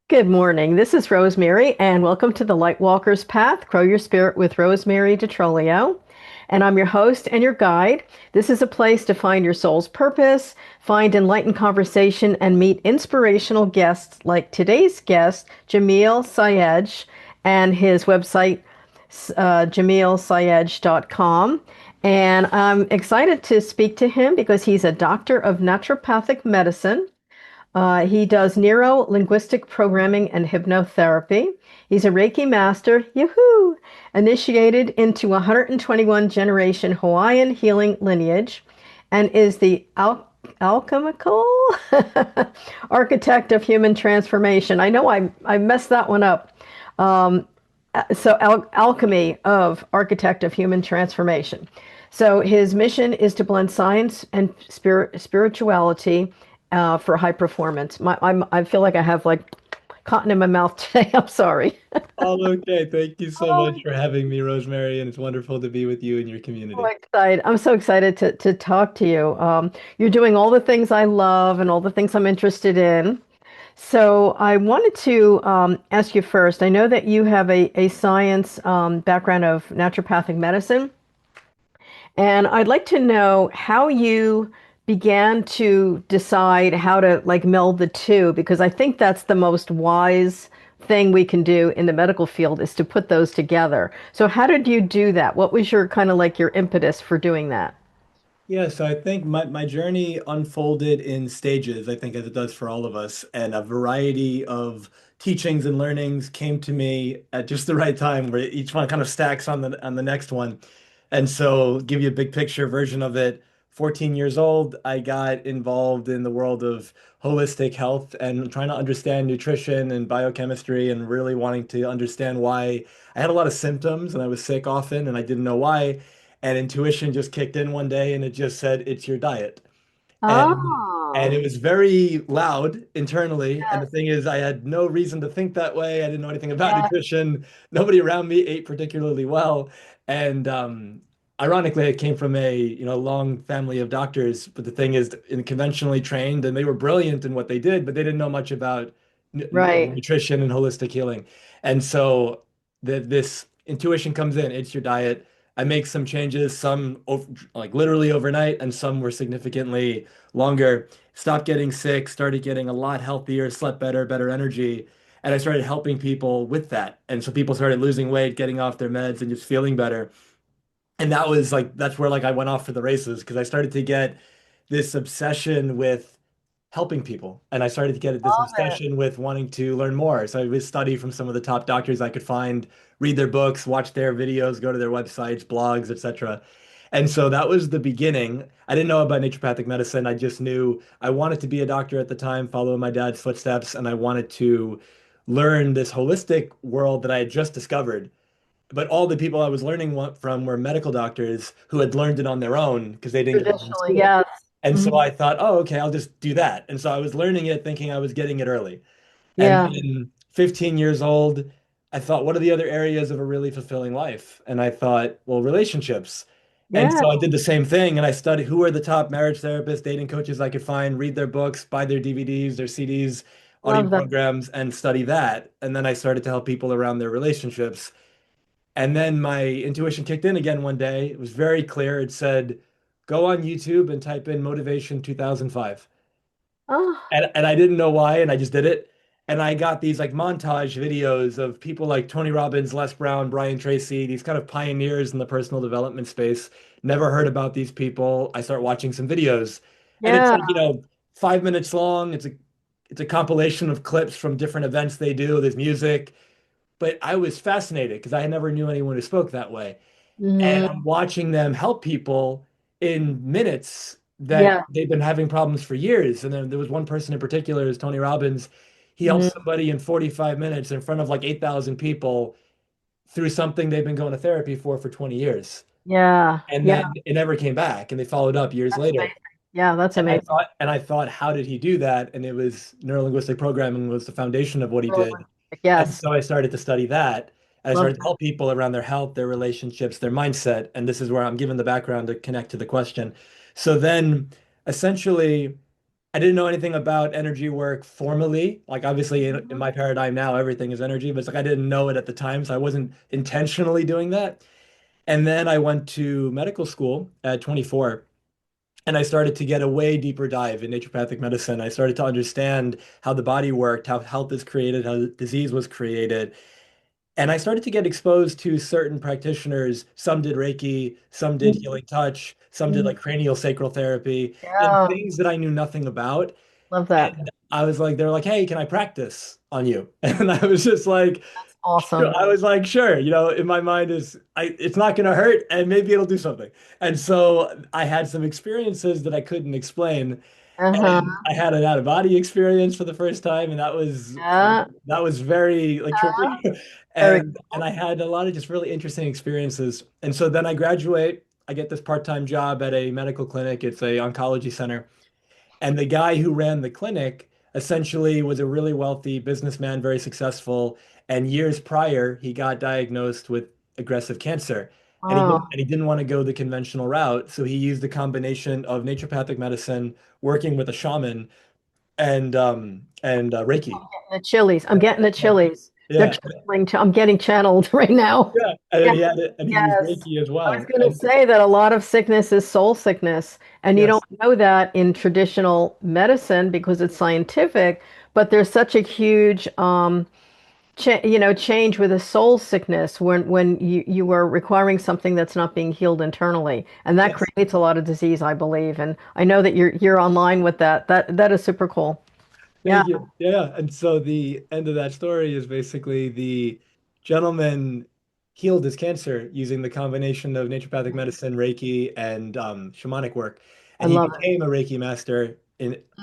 Good morning. This is Rosemary, and welcome to the Lightwalker's Path, Grow Your Spirit with Rosemary DeTrolio. And I'm your host and your guide. This is a place to find your soul's purpose, find enlightened conversation, and meet inspirational guests like today's guest, Jamil Sayed, and his website, jamilsayed.com. And I'm excited to speak to him because he's a doctor of naturopathic medicine. He does neuro linguistic programming and hypnotherapy. He's a Reiki Master, yoo-hoo, initiated into 121 generation Hawaiian healing lineage, and is the alchemical architect of human transformation. I know I messed that one up. Um, Alchemy of architect of human transformation. So his mission is to blend science and spirituality for high performance. I feel like I have like cotton in my mouth today. I'm sorry. All okay. Thank you so Oh, much for having me, Rosemary, and it's wonderful to be with you and your community. I'm so excited to talk to you. You're doing all the things I love and all the things I'm interested in. So I wanted to ask you first. I know that you have a science background of naturopathic medicine. And I'd like to know how you began to decide how to like meld the two, because I think that's the most wise thing we can do in the medical field is to put those together. So how did you do that? What was your kind of like your impetus for doing that? Yeah, so I think my journey unfolded in stages, I think, as it does for all of us, and a variety of teachings and learnings came to me at just the right time, where each one kind of stacks on the next one. And so, give you a big picture version of it. 14 years old, I got involved in the world of holistic health and trying to understand nutrition and biochemistry and really wanting to understand why I had a lot of symptoms and I was sick often and I didn't know why. And intuition just kicked in one day and it just said, it's your diet. And Oh, it was very loud internally. And the yes, thing is, I had no reason to think that way. I didn't know anything about yes, nutrition. Nobody around me ate particularly well. And ironically, it came from a long family of doctors. But the thing is, conventionally trained, and they were brilliant in what they did, but they didn't know much about right. nutrition and holistic healing. And so this intuition comes in. It's your diet. I make some changes, some like literally overnight, and some were significantly longer. Stopped getting sick, started getting a lot healthier, slept better, better energy. And I started helping people with that. And so people started losing weight, getting off their meds, and just feeling better. And that was like, that's where like I went off for the races because I started to get this obsession with helping people. And I started to get this Love it. obsession with wanting to learn more. So I would study from some of the top doctors I could find, read their books, watch their videos, go to their websites, blogs, etc. And so that was the beginning. I didn't know about naturopathic medicine. I just knew I wanted to be a doctor at the time, follow in my dad's footsteps, and I wanted to learn this holistic world that I had just discovered. But all the people I was learning from were medical doctors who had learned it on their own because they didn't get it in Traditionally, school. yes. And so Mhm. I thought, oh, okay, I'll just do that. And so I was learning it thinking I was getting it early. And Yeah. then 15 years old, I thought, what are the other areas of a really fulfilling life? And I thought, well, relationships. And Yeah. so I did the same thing and I studied who are the top marriage therapists, dating coaches I could find, read their books, buy their DVDs, their CDs, audio Love that. programs, and study that. And then I started to help people around their relationships. And then my intuition kicked in again one day. It was very clear. It said, go on YouTube and type in Motivation 2005. Oh, And I didn't know why, and I just did it. And I got these like montage videos of people like Tony Robbins, Les Brown, Brian Tracy, these kind of pioneers in the personal development space. Never heard about these people. I start watching some videos, and it's yeah. like, 5 minutes long. It's a compilation of clips from different events they do. There's music, but I was fascinated because I never knew anyone who spoke that way. And Hmm. I'm watching them help people in minutes that Yeah. they've been having problems for years. And then there was one person in particular, is Tony Robbins. He helped Hmm. somebody in 45 minutes in front of like 8,000 people through something they've been going to therapy for 20 years. Yeah. And Yeah. then it never came back. And they followed up years That's later. amazing. Yeah, that's And I amazing. thought, and I thought, how did he do that? And it was neurolinguistic programming was the foundation of what he Really. did. And Yes. so I started to study that. And I Love started to that. help people around their health, their relationships, their mindset. And this is where I'm given the background to connect to the question. So then essentially, I didn't know anything about energy work formally. Like obviously in Mhm. my paradigm now, everything is energy, but it's like I didn't know it at the time, so I wasn't intentionally doing that. And then I went to medical school at 24, and I started to get a way deeper dive in naturopathic medicine. I started to understand how the body worked, how health is created, how disease was created. And I started to get exposed to certain practitioners. Some did Reiki, some did Mhm. healing touch, some did Mhm. like cranial sacral therapy, and Yeah, things that I knew nothing about. love that. And I was like, they're like, hey, can I practice on you? And I was just like, That's awesome. I was like, sure, in my mind it's not going to hurt and maybe it'll do something. And so I had some experiences that I couldn't explain. Uh-huh. And I had an out of body experience for the first time, and Yeah, that was very like trippy. very And cool. I had a lot of just really interesting experiences. And so then I graduate, I get this part-time job at a medical clinic. It's a oncology center. And the guy who ran the clinic essentially was a really wealthy businessman, very successful. And years prior, he got diagnosed with aggressive cancer. Wow. And he didn't want to go the conventional route. So he used a combination of naturopathic medicine, working with a shaman, and Reiki. The chilies. I'm getting the Yeah. chilies. They're Yeah. channeling. I'm getting channeled right now. Yeah. And then Yeah. he had it, and he used Yes. Reiki as I was well. going to And say that a lot of sickness is soul sickness, and you don't yes, know that in traditional medicine because it's scientific, but there's such a huge change with a soul sickness when you are requiring something that's not being healed internally, and that yes. creates a lot of disease, I believe. And I know that you're online with that. That is super cool. Yeah. Thank you. Yeah. And so the end of that story is basically the gentleman healed his cancer using the combination of naturopathic medicine, Reiki, and shamanic work. I And he love it. became a Reiki master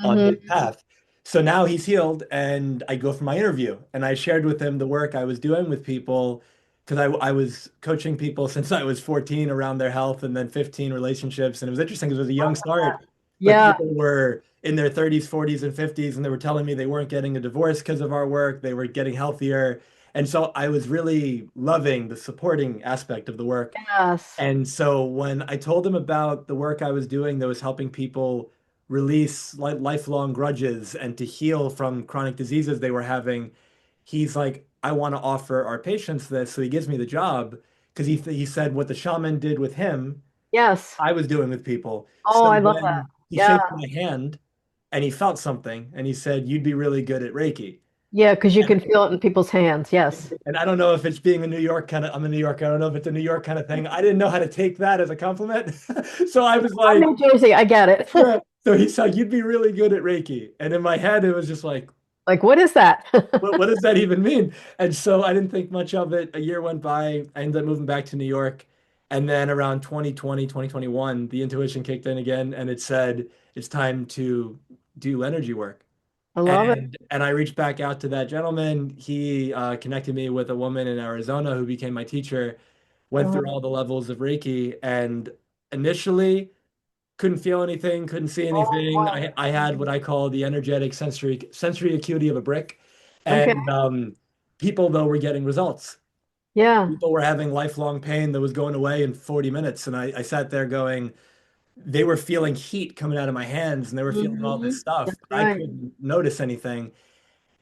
on his Hmm. path. So now he's healed, and I go for my interview. And I shared with him the work I was doing with people because I was coaching people since I was 14 around their health, and then 15 relationships. And it was interesting because it was a young start, but Yeah. people were in their 30s, 40s, and 50s, and they were telling me they weren't getting a divorce because of our work. They were getting healthier. And so I was really loving the supporting aspect of the work. Yes. And so when I told him about the work I was doing that was helping people release lifelong grudges and to heal from chronic diseases they were having, he's like, I want to offer our patients this. So he gives me the job because he said what the shaman did with him, Yes. I was doing with people. Oh, So I love that. then he Yeah. shakes my hand and he felt something and he said, you'd be really good at Reiki. Yeah, because you can feel it in people's hands. Yes. And I don't know if it's being a New York kind of, I'm a New Yorker. I don't know if it's a New York kind of thing. I didn't know how to take that as a compliment. So I was I'm like, New Jersey. I get it. yeah. So he said, you'd be really good at Reiki. And in my head, it was just like, Like, what is that? what does that even mean? And so I didn't think much of it. A year went by. I ended up moving back to New York. And then around 2020, 2021, the intuition kicked in again and it said, it's time to do energy work. I love it. And I reached back out to that gentleman. He connected me with a woman in Arizona who became my teacher, went through Uh-huh. all the levels of Reiki, and initially couldn't feel anything, couldn't see Oh, anything. wow. I had what I call the energetic sensory acuity of a brick. Okay. And people though were getting results. Yeah. People were having lifelong pain that was going away in 40 minutes. And I sat there going, they were feeling heat coming out of my hands and they were feeling all this That's stuff. I right. couldn't notice anything.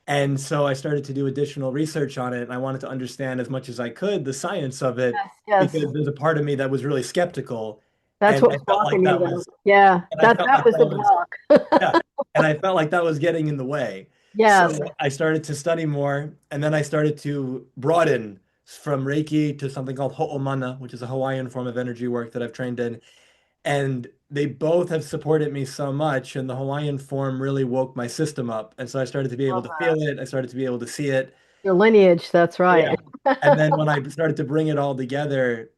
And so I started to do additional research on it, and I wanted to understand as much as I could the science of it Yes. Yes. because there's a part of me that was really skeptical, That's and what I was felt like blocking you, that though. was, Yeah. and I That felt that like was the that was, block. yeah, and I felt like that was getting in the way. Yes. So I started to study more, and then I started to broaden from Reiki to something called Ho'omana, which is a Hawaiian form of energy work that I've trained in. And they both have supported me so much, and the Hawaiian form really woke my system up. And so I started to be able Love to that. feel it. I started to be able to see it. Your lineage. That's Yeah. right. And then when I started to bring it all together,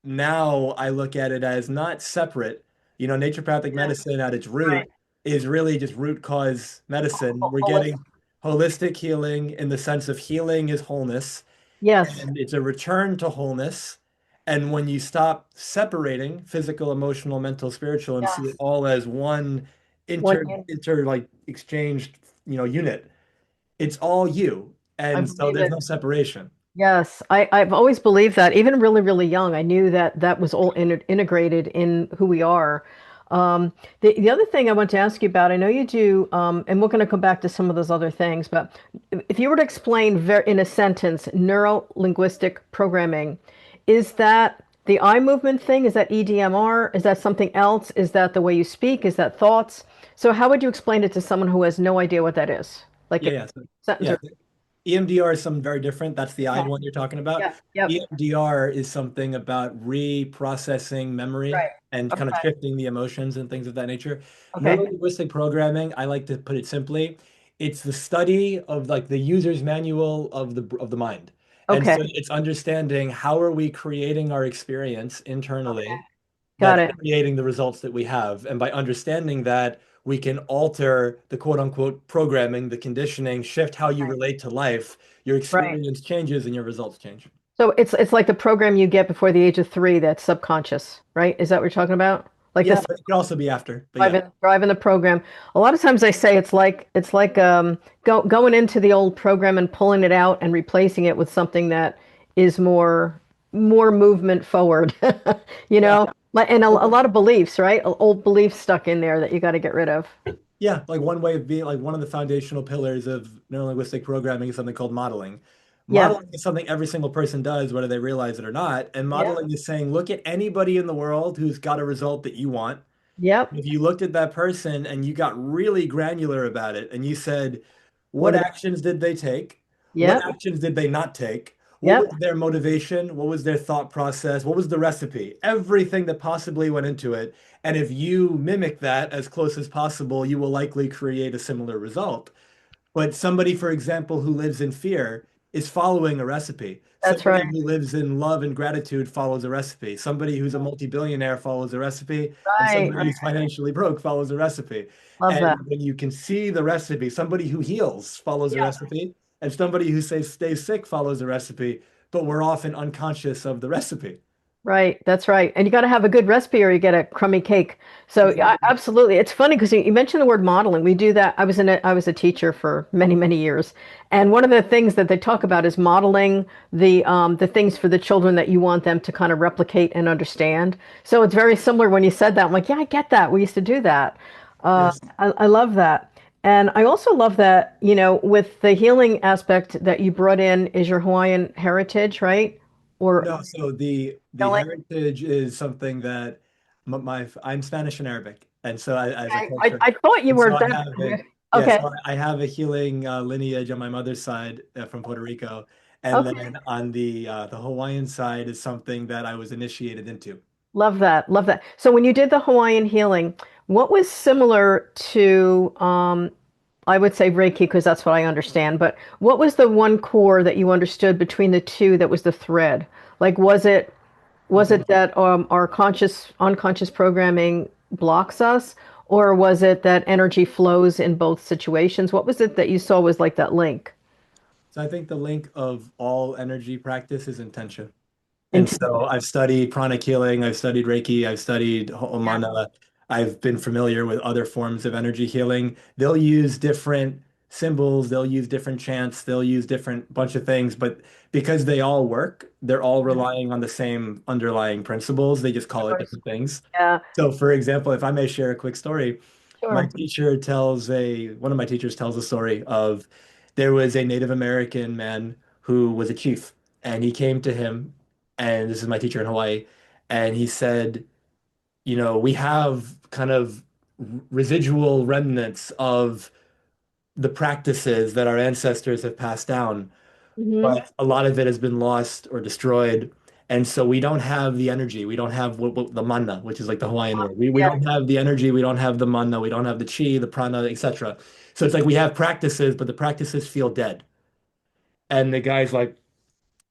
now I look at it as not separate. Naturopathic Yes. medicine at its Right. root is really just root cause medicine. We're Holistic. getting holistic healing in the sense of healing is wholeness, Yes. and it's a return to wholeness. And when you stop separating physical, emotional, mental, spiritual, and see it Yes. all as one What inter like exchanged, unit, it's all you. I And so believe there's it. no separation. Yes, I've always believed that. Even really, really young, I knew that that was all integrated in who we are. The other thing I want to ask you about, I know you do, and we're going to come back to some of those other things, but if you were to explain in a sentence, neuro-linguistic programming, is that the eye movement thing? Is that EDMR? Is that something else? Is that the way you speak? Is that thoughts? So how would you explain it to someone who has no idea what that is? Like Yeah, a yeah. sentence Yeah, or EMDR is something very different. That's the eye okay. one you're talking about. Yeah. Yep. EMDR is something about reprocessing memory Right. and kind of Okay. shifting the emotions and things of that nature. Okay. Neuro-linguistic programming, I like to put it simply, it's the study of like the user's manual of the mind. And Okay. so it's understanding how are we creating our experience internally Got that's it. creating the results that we have. And by understanding that, we can alter the quote unquote programming, the conditioning, shift how you relate to life. Your Right. experience changes and your results change. So it's like the program you get before the age of 3 that's subconscious, right? Is that what you're talking about? Like Yeah, this but it could also be after. But yeah, driving the program. A lot of times I say it's like going into the old program and pulling it out and replacing it with something that is more movement forward. You yeah. know, and a lot of beliefs, right? Old beliefs stuck in there that you got to get rid of. Yeah, like one way of being like one of the foundational pillars of neurolinguistic programming is something called modeling. Yeah. Modeling is something every single person does, whether they realize it or not. And Yeah. modeling is saying, look at anybody in the world who's got a result that you want. Yep. If you looked at that person and you got really granular about it and you said, What what are they? actions did they take? What Yep. actions did they not take? What Yep. was their motivation? What was their thought process? What was the recipe? Everything that possibly went into it. And if you mimic that as close as possible, you will likely create a similar result. But somebody, for example, who lives in fear is following a recipe. That's right. Somebody who lives in love and gratitude follows a recipe. Somebody who's a multi-billionaire follows a recipe. And Right. somebody Right. who's financially broke follows a recipe. Love And that. when you can see the recipe, somebody who heals follows a Yeah. recipe, and somebody who stays sick follows a recipe, but we're often unconscious of the recipe. Right, that's right. And you got to have a good recipe or you get a crummy cake. So Exactly. absolutely. It's funny because you mentioned the word modeling. We do that. I was a teacher for many, many years. And one of the things that they talk about is modeling the things for the children that you want them to kind of replicate and understand. So it's very similar when you said that. I'm like, yeah, I get that. We used to do that. Yes. I love that. And I also love that, with the healing aspect that you brought in is your Hawaiian heritage, right? Or No, so the healing. heritage is something that I'm Spanish and Arabic, and so as a Okay. I, culture, I thought you and were so I that. have a yeah, Okay. so I have a healing lineage on my mother's side from Puerto Rico, and Okay. then on the Hawaiian side is something that I was initiated into. Love that. Love that. So when you did the Hawaiian healing, what was similar to, I would say Reiki because that's what I understand, but what was the one core that you understood between the two that was the thread? Like, was Mhm. it that our unconscious programming blocks us, or was it that energy flows in both situations? What was it that you saw was like that link So I think the link of all energy practice is intention. And into? so I've studied pranic healing, I've studied Reiki, I've studied Yeah. Homana, I've been familiar with other forms of energy healing. They'll use different symbols, they'll use different chants, they'll use different bunch of things, but because they all work, they're all relying on the same underlying principles. They just call it Yours. different things. Yeah. So for example, if I may share a quick story, Sure. one of my teachers tells a story of there was a Native American man who was a chief, and he came to him, and this is my teacher in Hawaii, and he said, we have kind of residual remnants of the practices that our ancestors have passed down, Hmm. but a lot of it has been lost or destroyed. And so we don't have the energy. We don't have the mana, which is like the Hawaiian word. We Yeah. don't have the energy. We don't have the mana. We don't have the chi, the prana, etc. So it's like we have practices, but the practices feel dead. And the guy's like,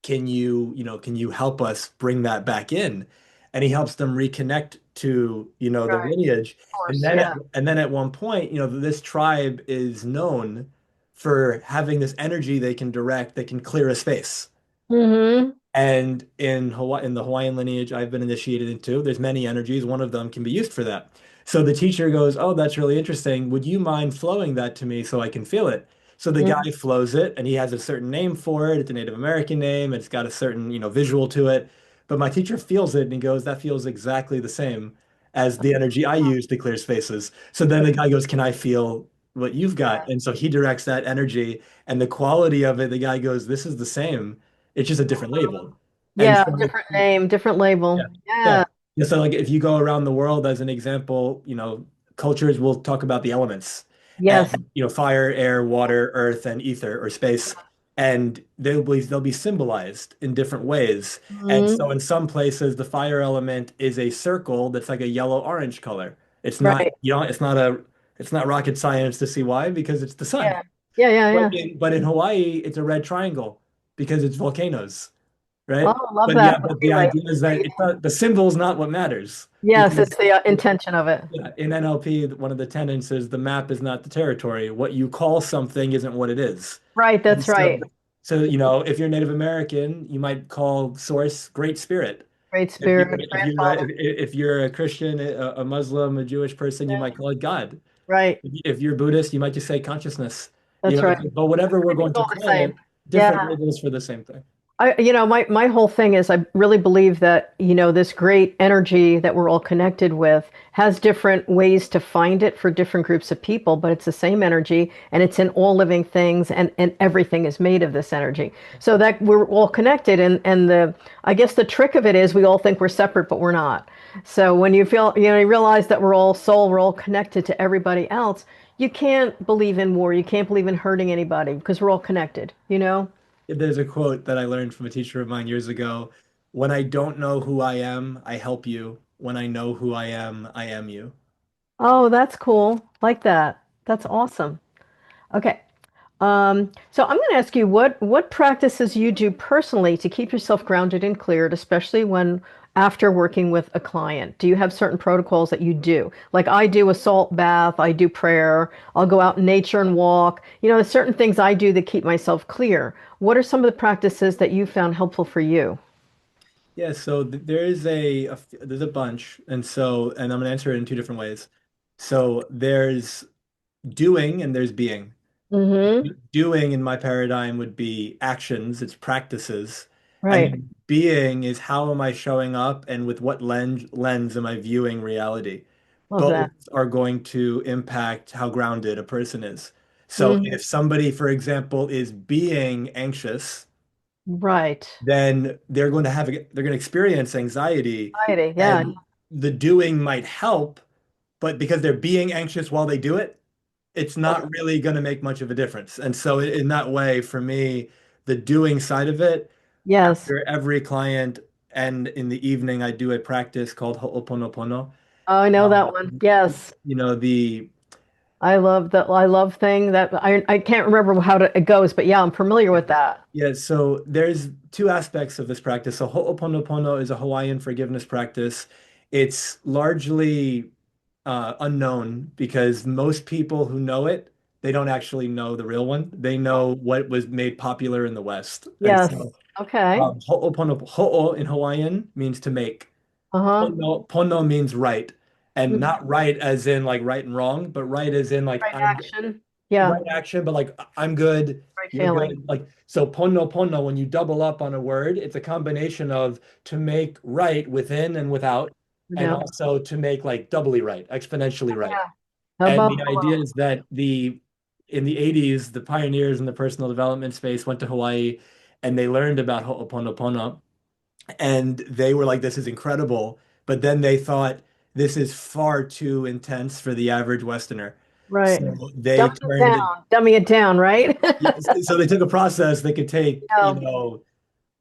can you help us bring that back in? And he helps them reconnect to, their Right. lineage. Of course. Yeah. And then at one point, this tribe is known for having this energy they can direct, that can clear a space. Hmm. And in Hawaii, in the Hawaiian lineage I've been initiated into, there's many energies. One of them can be used for that. So the teacher goes, "Oh, that's really interesting. Would you mind flowing that to me so I can feel it?" So the guy flows it, and he has a certain name for it. It's a Native American name, and it's got a certain, visual to it. But my teacher feels it, and he goes, "That feels exactly the same as the energy I use to clear spaces. So then the guy goes, "Can I feel what you've got?" And so he directs that energy and the quality of it. The guy goes, "This is the same. It's just a different label." And Yeah, so different name, different yeah. label. Yeah. Yeah. Yeah. So like if you go around the world as an example, cultures will talk about the elements Yes. and fire, air, water, earth, and ether or space. And they'll be symbolized in different ways. And so Mhm. in some places the fire element is a circle that's like a yellow orange color. It's not, Right. it's not rocket science to see why, because it's the sun. Yeah. Yeah, yeah, But yeah. in Hawaii, it's a red triangle because it's volcanoes, Oh, right? I love But yeah, that. but the Really. idea is that it's not, the symbol is not what matters Yes, because it's the intention of it. yeah, in NLP, one of the tenets is the map is not the territory. What you call something isn't what it is. Right, And that's right. so if you're Native American, you might call Source Great Spirit. Great If you're spirit, if you're grandfather. if you're a Christian, a Muslim, a Jewish person, you Yeah, might call it God. right. If you're Buddhist, you might just say consciousness. That's right. But whatever we're going It's to all the call same. it, different Yeah. labels for the same thing. My whole thing is I really believe that, this great energy that we're all connected with has different ways to find it for different groups of people, but it's the same energy and it's in all living things and everything is made of this energy. So that we're all connected and I guess the trick of it is we all think we're separate, but we're not. So when you feel, you realize that we're all soul, we're all connected to everybody else, you can't believe in war, you can't believe in hurting anybody because we're all connected. There's a quote that I learned from a teacher of mine years ago. When I don't know who I am, I help you. When I know who I am you. Oh, that's cool. Like that. That's awesome. Okay. So I'm going to ask you what practices you do personally to keep yourself grounded and cleared, especially when after working with a client. Do you have certain protocols that you do? Like I do a salt bath, I do prayer, I'll go out in nature and walk. There's certain things I do that keep myself clear. What are some of the practices that you found helpful for you? Yeah, so there is there's a bunch, and I'm gonna answer it in two different ways. So there's doing and there's being. Mm-hmm. Doing in my paradigm would be actions, it's practices, and Right. then being is how am I showing up and with what lens am I viewing reality? Love Both that. are going to impact how grounded a person is. So Hmm. if somebody, for example, is being anxious, Right. then they're going to experience anxiety, Society. Yeah. and the doing might help, but because they're being anxious while they do it, it's not really going to make much of a difference. And so in that way, for me, the doing side of it, Yes. after every client and in the evening, I do a practice called Ho'oponopono. Oh, I know Um, that one. Yes. the I love thing that I can't remember it goes, but yeah, I'm familiar with that. Yeah, so there's two aspects of this practice. So Ho'oponopono is a Hawaiian forgiveness practice. It's largely unknown because most people who know it, they don't actually know the real one. They know what was made popular in the West. And Yes. so Okay. Ho'o in Hawaiian means to make. Uh-huh. Pono means right. And Mhm. not right as in like right and wrong, but right as in like Right I'm action. Yeah. right action, but like I'm good, Right you're feeling. good. Like so pono, when you double up on a word, it's a combination of to make right within and without, and Yeah. also to make like doubly right, exponentially right. Yeah. Above And the idea below. is that the in the 80s, the pioneers in the personal development space went to Hawaii and they learned about Ho'oponopono and they were like, this is incredible. But then they thought this is far too intense for the average Westerner. Right. So they Dumbing it turned down. Dumbing it down, right? Yes. So they took a process that could take, Yeah.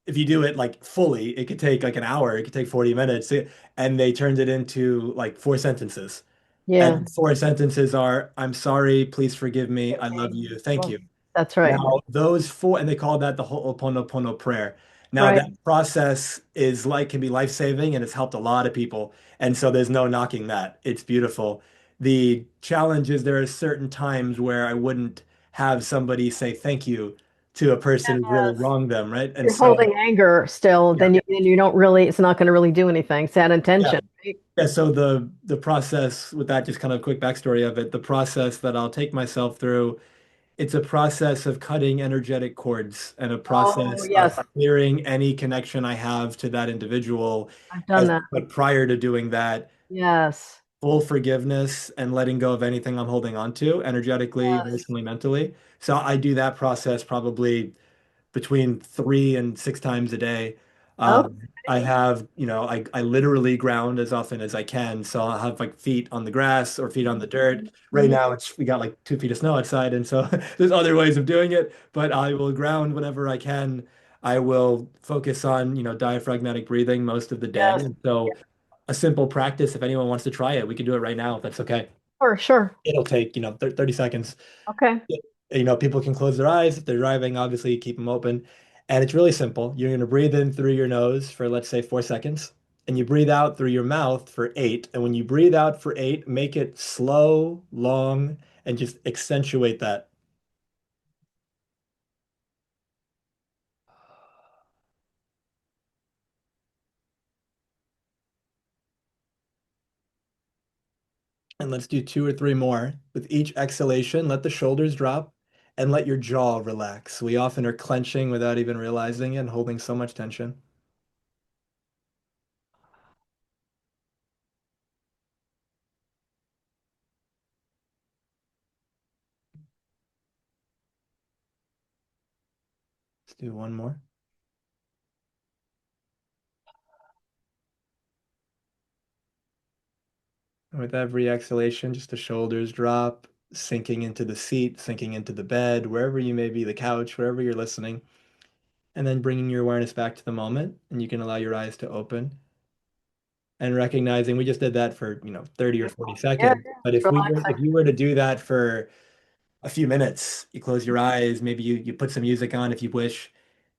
if you do it like fully, it could take like an hour, it could take 40 minutes, and they turned it into like four sentences. Yeah. And four sentences are, I'm sorry, please forgive me, I love Okay. you, thank Well, you. that's right. Now, those four, and they call that the Ho'oponopono prayer. Now, Right. that process can be life-saving and it's helped a lot of people. And so there's no knocking that. It's beautiful. The challenge is there are certain times where I wouldn't have somebody say thank you to a person who's really Yes. wronged them, right? And You're so, holding anger still, yeah, then you don't really, it's not going to really do anything. Sad yeah. intention. Right? Yeah, so the process with that, just kind of a quick backstory of it, the process that I'll take myself through, it's a process of cutting energetic cords and a Oh, process of yes. clearing any connection I have to that individual. I've done that. But prior to doing that, Yes. full forgiveness and letting go of anything I'm holding on to energetically, Yes. emotionally, mentally. So I do that process probably between 3 and 6 times a day. I Okay. have, I literally ground as often as I can. So I'll have like feet on the grass or feet on the dirt. Right Mhm. now, we got like 2 feet of snow outside, and so there's other ways of doing it. But I will ground whenever I can. I will focus on, diaphragmatic breathing most of the day. Yes. And so a simple practice, if anyone wants to try it, we can do it right now if that's okay. Sure, sure. It'll take, 30 seconds. Okay. People can close their eyes. If they're driving, obviously keep them open. And it's really simple. You're going to breathe in through your nose for, let's say, 4 seconds, and you breathe out through your mouth for 8. And when you breathe out for 8, make it slow, long, and just accentuate that. And let's do 2 or 3 more. With each exhalation, let the shoulders drop and let your jaw relax. We often are clenching without even realizing it and holding so much tension. Let's do one more. And with every exhalation, just the shoulders drop, sinking into the seat, sinking into the bed, wherever you may be, the couch, wherever you're listening, and then bringing your awareness back to the moment. And you can allow your eyes to open and recognizing we just did that for, 30 or 40 Yeah, seconds. But it's if relaxing. you were to do that for a few minutes, you close your eyes, maybe you put some music on if you wish,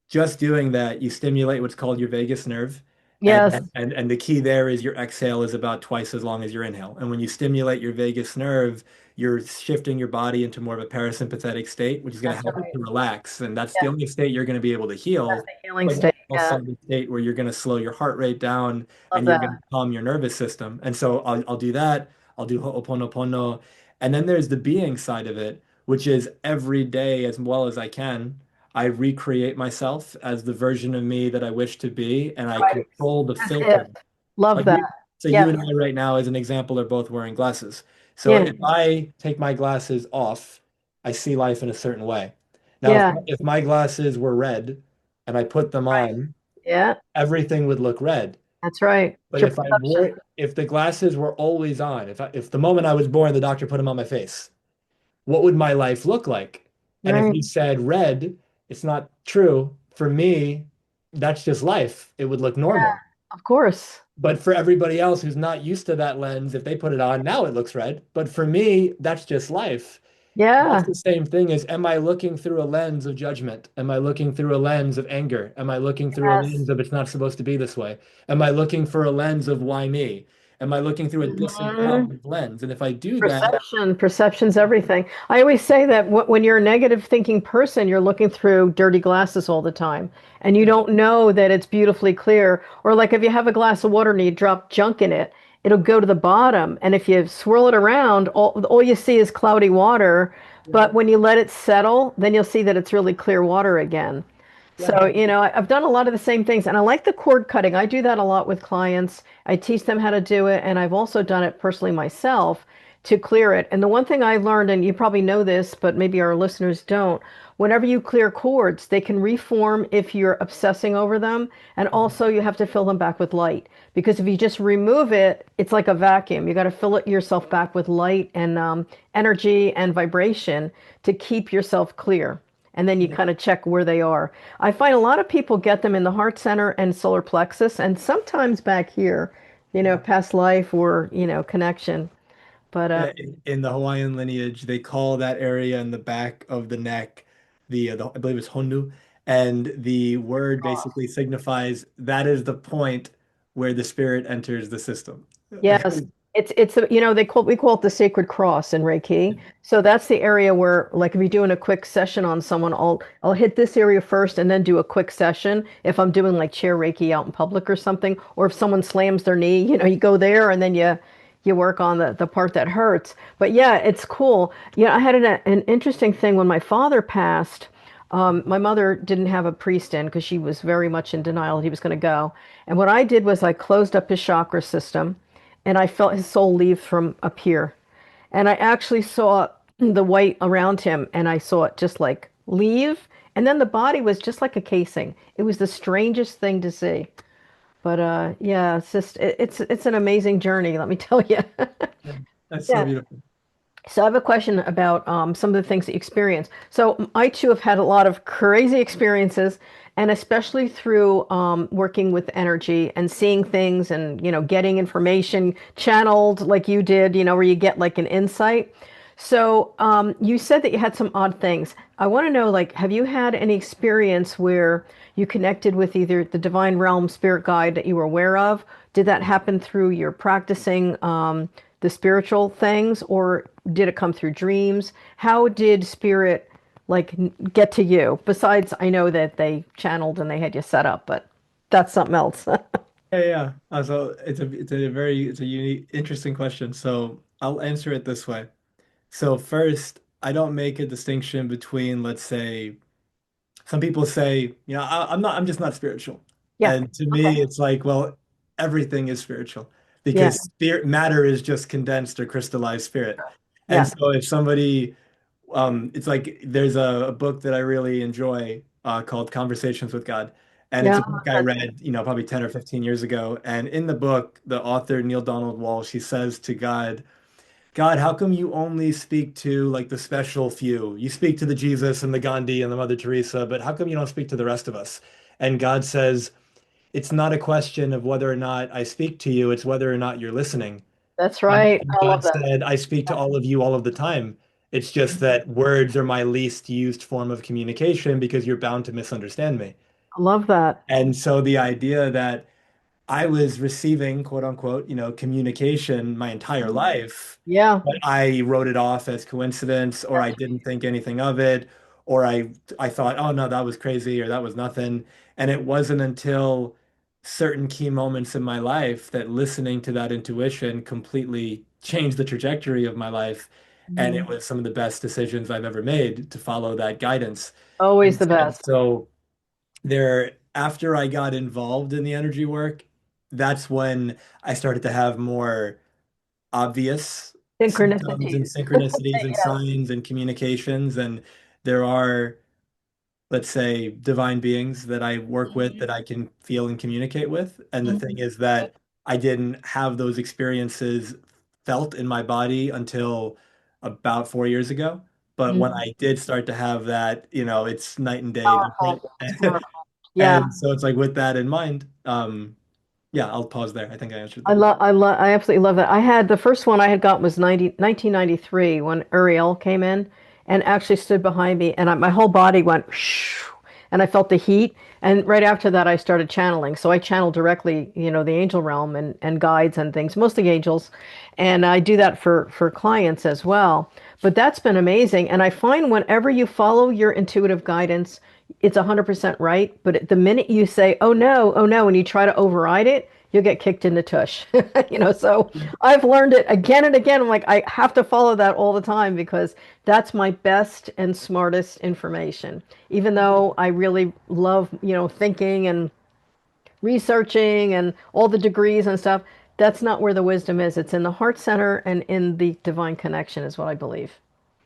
just doing that, you stimulate what's called your vagus nerve. Yes. And the key there is your exhale is about twice as long as your inhale. And when you stimulate your vagus nerve, you're shifting your body into more of a parasympathetic state, which is going to That's help you right. to relax. And that's the Yeah. only state you're going to be able to That's heal. the healing But state. also Yeah. the state where you're going to slow your heart rate down Love and you're that. going to calm your nervous system. And so I'll do that. I'll do Ho'oponopono. And then there's the being side of it, which is every day as well as I can. I recreate myself as the version of me that I wish to be, and I Right. control the That's it. filter. Love Like that. you Yes. and I right now, as an example, are both wearing glasses. So Yeah. if I take my glasses off, I see life in a certain way. Now, Yeah. if my glasses were red and I put them Right. on, Yeah. everything would look red. That's right. It's But your perception. if the glasses were always on, if the moment I was born, the doctor put them on my face, what would my life look like? And if Right. you said red, it's not true. For me, that's just life. It would look Yeah. normal. Of course. But for everybody else who's not used to that lens, if they put it on, now it looks red. But for me, that's just life. That's Yeah. the same thing as, am I looking through a lens of judgment? Am I looking through a lens of anger? Am I looking through a Yes. lens of it's not supposed to be this way? Am I looking for a lens of why me? Am I looking through a Mhm. disempowered lens? And if I do that, Perception's everything. I always say that when you're a negative thinking person, you're looking through dirty glasses all the time, and you don't know that it's beautifully clear. Or like if you have a glass of water and you drop junk in it, it'll go to the bottom, and if you swirl it around, all you see is cloudy water. yeah, But when you let it settle, then you'll see that it's really clear water again. yeah. So, I've done a lot of the same things, and I like the cord cutting. I do that a lot with clients. I teach them how to do it, and I've also done it personally myself to clear it. And the one thing I learned, and you probably know this, but maybe our listeners don't, whenever you clear cords, they can reform if you're obsessing over them, and also you have to fill them back with light. Because if you just remove it, it's like a vacuum. You got to fill it yourself back with light and energy and vibration to keep yourself clear, and then you kind of check where they are. I find a lot of people get them in the heart center and solar plexus, and sometimes back here, past life or, connection. But Yeah, in the Hawaiian lineage, they call that area in the back of the neck I believe it's Honu, and the word basically signifies that is the point where the spirit enters the system. yes, it's we call it the sacred cross in Reiki. So that's the area where, like, if you're doing a quick session on someone, I'll hit this area first and then do a quick session. If I'm doing like chair Reiki out in public or something, or if someone slams their knee, you go there and then you work on the part that hurts. But yeah, it's cool. I had an interesting thing when my father passed. My mother didn't have a priest in because she was very much in denial that he was going to go. And what I did was I closed up his chakra system, and I felt his soul leave from up here. And I actually saw the white around him, and I saw it just like leave. And then the body was just like a casing. It was the strangest thing to see. But yeah, it's an amazing journey, let me tell you. Yeah, that's so Yeah. beautiful. So I have a question about some of the things that you experience. So I too have had a lot of crazy experiences, and especially through working with energy and seeing things and getting information channeled like you did, where you get like an insight. So you said that you had some odd things. I want to know, like, have you had any experience where you connected with either the divine realm, spirit guide that you were aware of? Did that happen through your practicing the spiritual things, or did it come through dreams? How did spirit like get to you? Besides, I know that they channeled and they had you set up, but that's something else. Yeah, yeah. So it's a unique, interesting question. So I'll answer it this way. So first, I don't make a distinction between, let's say, some people say, I'm just not spiritual. Yeah. And to me, Okay. it's like, well, everything is spiritual Yeah. because spirit matter is just condensed or crystallized spirit. And Yeah. so if somebody, it's like there's a book that I really enjoy called Conversations with God. And it's Yeah. a book I read, probably 10 or 15 years ago. And in the book, the author, Neil Donald Walsh, he says to God, God, how come you only speak to like the special few? You speak to the Jesus and the Gandhi and the Mother Teresa, but how come you don't speak to the rest of us? And God says, it's not a question of whether or not I speak to you, it's whether or not you're listening. That's And right. I love God that. said, I speak to all of you all of the time. It's just that words are my least used form of communication because you're bound to misunderstand me. I love that. And so the idea that I was receiving, quote unquote, communication my entire life, Yeah. but I wrote it off as coincidence, or I didn't think anything of it, or I thought, oh no, that was crazy, or that was nothing. And it wasn't until certain key moments in my life that listening to that intuition completely changed the trajectory of my life. And it Mhm. was some of the best decisions I've ever made to follow that guidance. Always And the best. so after I got involved in the energy work, that's when I started to have more obvious symptoms and Synchronicities. synchronicities and Yeah. signs and communications. And there are, let's say, divine beings that I work with that Mhm. I can feel and communicate with. And the thing Mhm. is that I didn't have those experiences felt in my body until about 4 years ago. But when Mhm. I did start to have that, it's night and day different. Powerful. It's powerful. Yeah. And so it's like with that in mind, yeah, I'll pause there. I think I answered I that. love, I love, I absolutely love that. I had the first one I had got was 1993 when Uriel came in and actually stood behind me, and my whole body went shh, and I felt the heat. And right after that, I started channeling. So I channel directly, the angel realm and guides and things, mostly angels, and I do that for clients as well. But that's been amazing, and I find whenever you follow your intuitive guidance, it's 100% right. But the minute you say, oh no," and you try to override it, you'll get kicked in the tush. So I've learned it again and again. I'm like, I have to follow that all the time because that's my best and smartest information. Even though I really love, thinking and researching and all the degrees and stuff, that's not where the wisdom is. It's in the heart center and in the divine connection, is what I believe.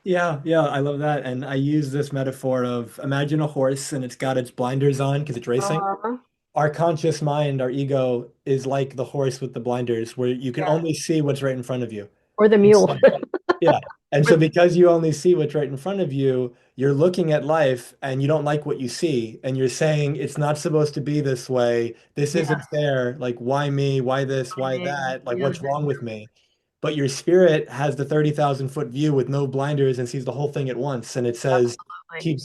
Yeah, yeah, I love that. And I use this metaphor of imagine a horse and it's got its blinders on because it's racing. Uh-huh. Our conscious mind, our ego, is like the horse with the blinders, where you can Yeah. only see what's right in front of you. Or the And mule. so, yeah. And so because you only see what's right in front of you, you're looking at life and you don't like what you see. And you're saying, it's not supposed to be this way. This Yeah. isn't fair. Like, why me? Why this? I Why mean, that? Like, yeah, what's wrong with me? But your spirit has the 30,000-foot view with no blinders and sees the whole thing at once. And it says, absolutely.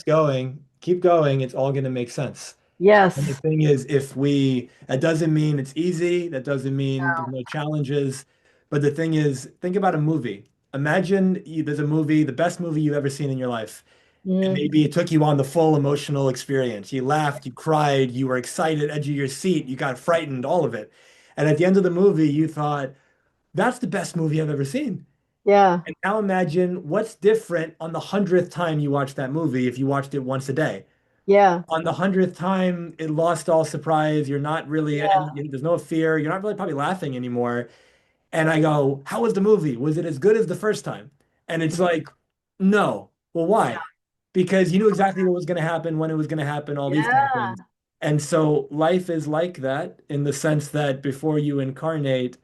keep going. It's all going to make sense. And the Yes. thing is, that doesn't mean it's easy. That doesn't mean there's no challenges. But the thing is, think about a movie. Imagine there's a movie, the best movie you've ever seen in your life. And Mm, maybe it took you on the full emotional experience. You laughed, you cried, you were excited, edge of your seat, you got frightened, all of it. And at the end of the movie, you thought, that's the best movie I've ever seen. yeah. And now imagine what's different on the 100th time you watch that movie if you watched it once a day. Yeah. On the 100th time, it lost all surprise. You're not really, Yeah. and there's no fear. You're not really probably laughing anymore. And I go, how was the movie? Was it as good as the first time? And it's like, no. Well, Yeah. why? Because you knew exactly what was going to happen, when it was going to happen, all these kind of Yeah. things. And so life is like that in the sense that before you incarnate,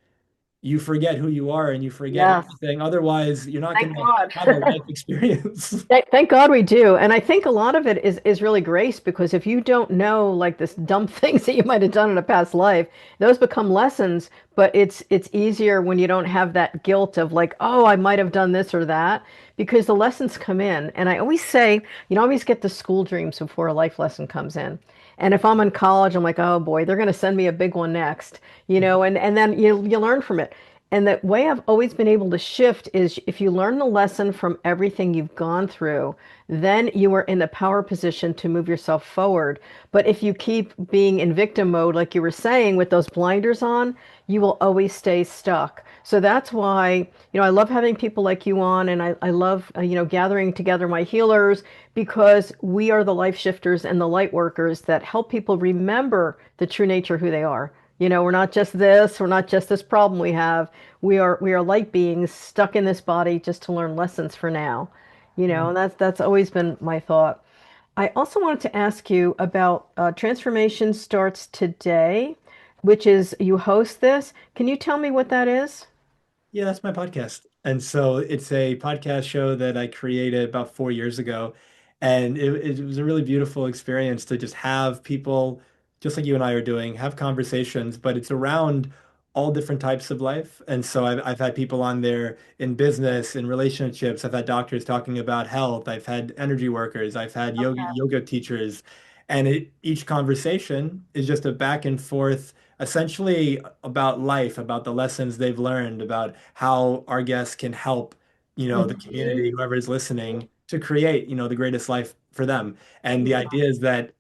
you forget who you are and you forget Yes. everything. Otherwise, you're not Thank going to God. have a life experience. Thank God we do. And I think a lot of it is really grace because if you don't know like this dumb things that you might have done in a past life, those become lessons, but it's easier when you don't have that guilt of like, oh, I might have done this or that because the lessons come in. And I always say, always get the school dreams before a life lesson comes in. And if I'm in college, I'm like, oh boy, they're going to send me a big one next, and then you learn from it. And the way I've always been able to shift is if you learn the lesson from everything you've gone through, then you are in the power position to move yourself forward. But if you keep being in victim mode, like you were saying, with those blinders on, you will always stay stuck. So that's why, I love having people like you on, and I love, gathering together my healers because we are the life shifters and the light workers that help people remember the true nature of who they are. We're not just this, we're not just this problem we have. We are light beings stuck in this body just to learn lessons for now. And that's always been my thought. I also wanted to ask you about Transformation Starts Today, which is you host this. Can you tell me what that is? Yeah, that's my podcast. And so it's a podcast show that I created about 4 years ago. And it was a really beautiful experience to just have people, just like you and I are doing, have conversations, but it's around all different types of life. And so I've had people on there in business, in relationships. I've had doctors talking about health. I've had energy workers. I've had yoga teachers. And each conversation is just a back and forth essentially about life, about the lessons they've learned, about how our guests can help, the Mhm. community, whoever is listening, to create, the greatest life for them. And the idea is that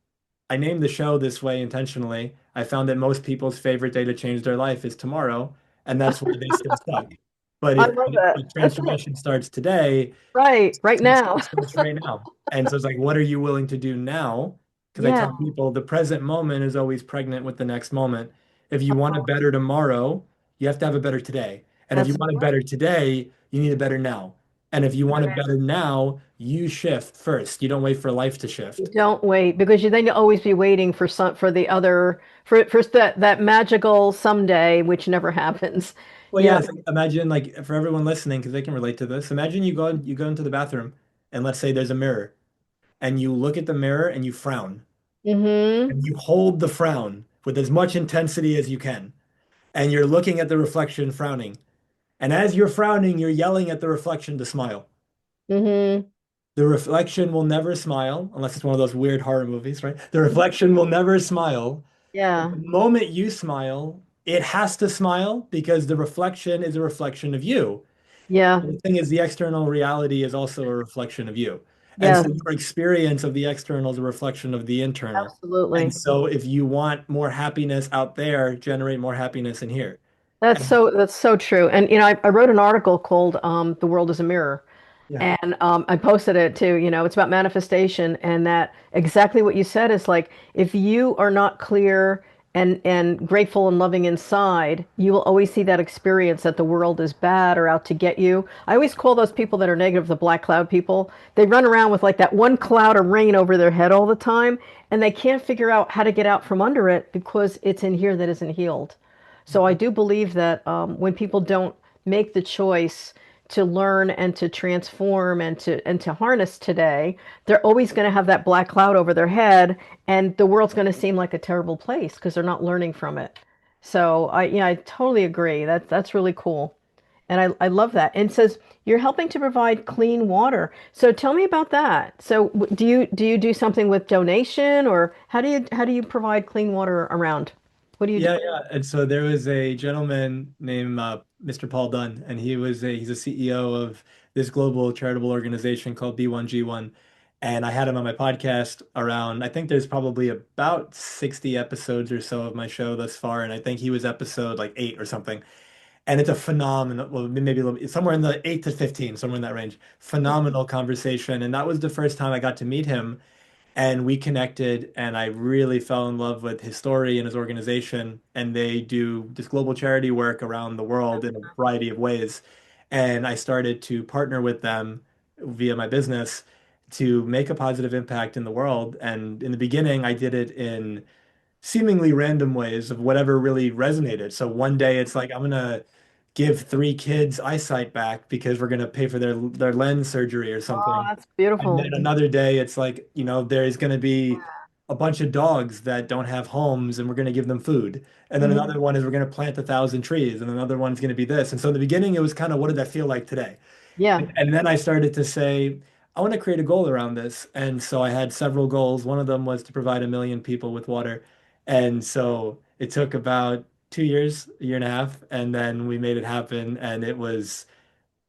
I named the show this way intentionally. I found that most people's favorite day to change their life is tomorrow, and that's why they stay stuck. But I if love that. That's it. transformation starts today, Right now. it starts right now. And so it's like, what are you willing to do now? Because I Yeah. tell people the present moment is always pregnant with the next moment. If you want a better tomorrow, you have to have a better today. And if you That's want a better today, you need a better now. And if you want a better now, you shift first. You don't wait for life to You shift. don't wait because you then you'll always be waiting for for the other for that magical someday which never happens. Well, Yeah. yes, imagine like for everyone listening, because they can relate to this, imagine you go into the bathroom and let's say there's a mirror and you look at the mirror and you frown Mm-hmm. and you hold the frown with as much intensity as you can. And you're looking at the reflection frowning. And as you're frowning, you're yelling at the reflection to smile. Mm-hmm. The reflection will never smile unless it's one of those weird horror movies, right? The reflection will never smile. But Yeah. the moment you smile, it has to smile because the reflection is a reflection of you. Yeah. And the thing is, the external reality is also a reflection of you. And Yes, so your experience of the external is a reflection of the internal. And absolutely. so if you want more happiness out there, generate more happiness in here. And That's so true. And I wrote an article called "The World is a Mirror," yeah. and I posted it too. It's about manifestation, and that exactly what you said is like if you are not clear and grateful and loving inside, you will always see that experience that the world is bad or out to get you. I always call those people that are negative the black cloud people. They run around with like that one cloud of rain over their head all the time, and they can't figure out how to get out from under it because it's in here that isn't healed. So I do believe that when people don't make the choice to learn and to transform and to harness today, they're always going to have that black cloud over their head, and the world's going to seem like a terrible place because they're not learning from it. So I totally agree. That's really cool, and I love that. And it says you're helping to provide clean water. So tell me about that. So do you do something with donation, or how do you provide clean water around? What do you do? Yeah, yeah. And so there was a gentleman named Mr. Paul Dunn, and he's a CEO of this global charitable organization called B1G1. And I had him on my podcast around, I think there's probably about 60 episodes or so of my show thus far, and I think he was episode like 8 or something. And it's a phenomenal, well, maybe a little, somewhere in the 8 to 15, somewhere in that range. Phenomenal conversation. And that was the first time I got to meet him. And we connected, and I really fell in love with his story and his organization. And they do this global charity work around the world in a variety of ways. And I started to partner with them via my business to make a positive impact in the world. And in the beginning, I did it in seemingly random ways of whatever really resonated. So one day it's like I'm gonna give 3 kids eyesight back because we're gonna pay for their lens surgery or Oh, something. that's And beautiful. then another day it's like, there's gonna be a bunch of dogs that don't have homes and we're gonna give them food. And then Mhm. another one is we're gonna plant 1,000 trees, and another one's gonna be this. And so in the beginning it was kind of what did that feel like today? Yeah. And then I started to say, I want to create a goal around this. And so I had several goals. One of them was to provide 1 million people with water. And so it took about 2 years, a year and a half, and then we made it happen. And it was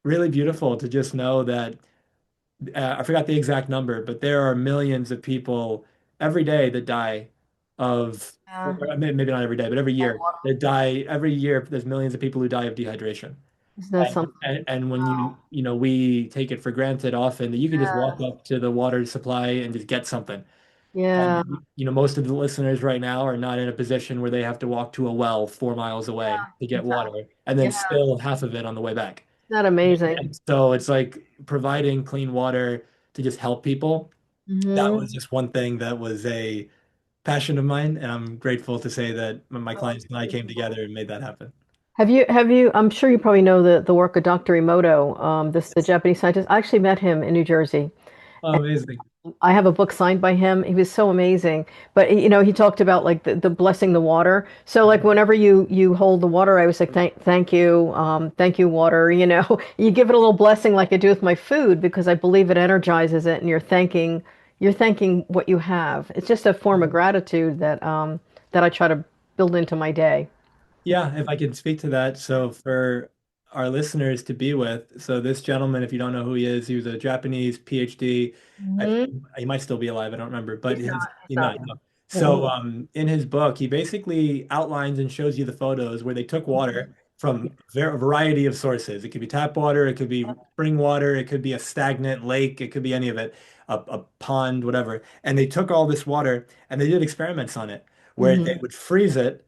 really beautiful to just know that I forgot the exact number, but there are millions of people every day that die of, or Yeah. maybe not every day, but every year that die. Every year, there's millions of people who die of dehydration. Isn't that something? And when we take it for granted often that you can just walk Yeah. up to the water supply and just get something. Yeah. And, most of the listeners right now are not in a position where they have to walk to a well 4 miles away to get Exactly. water and then Yeah. spill half of it on the way back. Isn't that amazing? And so it's like providing clean water to just help people. That Hmm. was just one thing that was a passion of mine. And I'm grateful to say that my Oh, clients and I came together and made that happen. I'm sure you probably know the work of Dr. Emoto, the Japanese scientist. I actually met him in New Jersey. Oh, amazing. I have a book signed by him. He was so amazing. But he talked about like the blessing the water. So like whenever you hold the water, I was like, thank you, water. You give it a little blessing like I do with my food because I believe it energizes it, and you're thanking what you have. It's just a form of gratitude that I try to build into my day. Yeah, if I can speak to that. So for our listeners to be with, so this gentleman, if you don't know who he was a Japanese PhD. Hmm. He might still be alive, I don't remember, but He's not. He's he's not. not. No. Mm-mm. So in his book, he basically outlines and shows you the photos where they took water from a variety of sources. It could be tap water, it could be spring water, it could be a stagnant lake, it could be any of it, a pond, whatever. And they took all this water and they did experiments on it where they Hmm. would freeze it,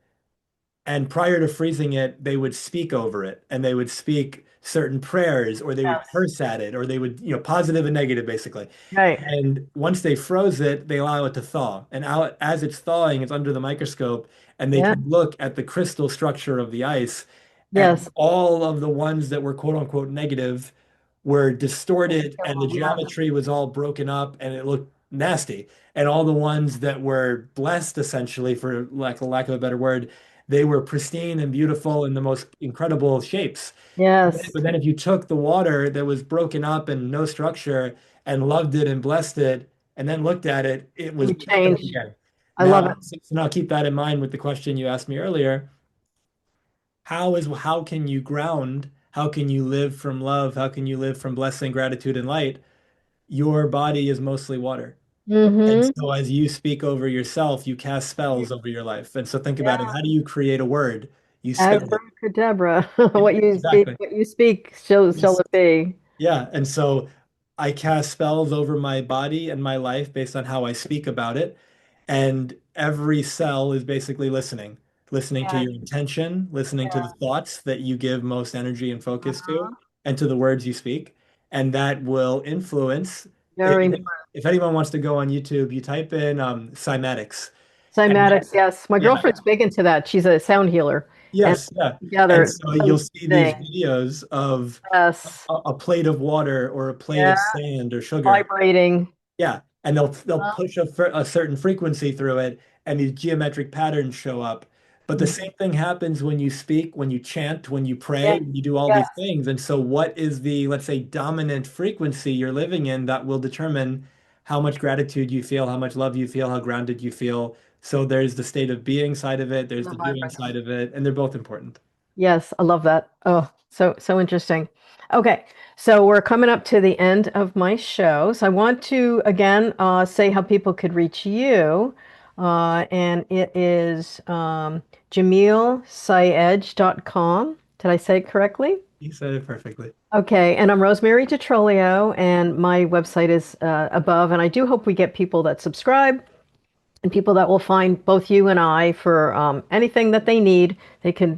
and prior to freezing it, they would speak over it and they would speak certain prayers or they would Yes. curse at it or they would, positive and negative basically. Right. And once they froze it, they allow it to thaw. And out, as it's thawing, it's under the microscope and they Yeah. can look at the crystal structure of the ice. And Yes. all of the ones that were quote unquote negative were distorted and the geometry was all broken up and it looked nasty. And all the ones that were blessed, essentially, for lack of a better word, they were pristine and beautiful in the most incredible shapes. Yes. But then if you took the water that was broken up and no structure and loved it and blessed it and then looked at it, it was You perfect change. again. I love it. So now keep that in mind with the question you asked me earlier. How can you ground? How can you live from love? How can you live from blessing, gratitude, and light? Your body is mostly water. And Mm-hmm. so as you speak over yourself, you cast spells over your life. And so think about it. Yeah. How do you create a word? You spell it. Abracadabra. Exactly. What you speak, shall it be. Yeah, and so I cast spells over my body and my life based on how I speak about it. And every cell is basically listening to Yeah. your intention, listening to the Yeah. thoughts that you give most energy and focus to, Uh-huh. and to the words you speak. And that will influence. Very If, important. if anyone wants to go on YouTube, you type in cymatics. And Cymatics, yes. My yeah, girlfriend's big into that. She's a sound healer. And yes, yeah. And together, so so you'll see these thing. videos of Yes. a plate of water or a plate Yeah. of sand or sugar. Vibrating. Yeah, and they'll Uh, push a certain frequency through it, and these geometric patterns show up. But the same thing happens when you speak, when you chant, when you yeah. pray, when you do all these Yes. things. And so, what is the, let's say, dominant frequency you're living in that will determine how much gratitude you feel, how much love you feel, how grounded you feel. So there's the state of being side of it, there's The the doing vibration. side of it, and they're both important. Yes, I love that. Oh, so interesting. Okay, so we're coming up to the end of my show. So I want to again say how people could reach you. And it is jamilsayedge.com. Did I say it correctly? You said it perfectly. Okay, and I'm Rosemary DeTrolio, and my website is above. And I do hope we get people that subscribe and people that will find both you and I for anything that they need. They can,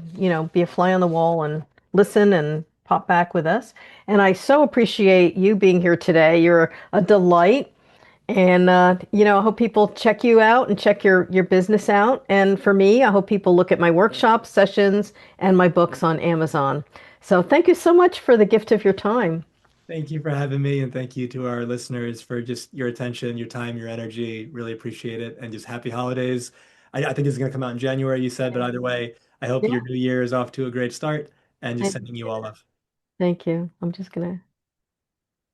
be a fly on the wall and listen and pop back with us. And I so appreciate you being here today. You're a delight. And I hope people check you out and check your business out. And for me, I hope people look at my workshop sessions and my books on Amazon. So thank you so much for the gift of your time. Thank you for having me, and thank you to our listeners for just your attention, your time, your energy. Really appreciate it, and just happy holidays. I think it's going to come out in January, you said, but either way, I hope Yeah, your new year is off to a great start, and just thank sending you all love. thank you. I'm just gonna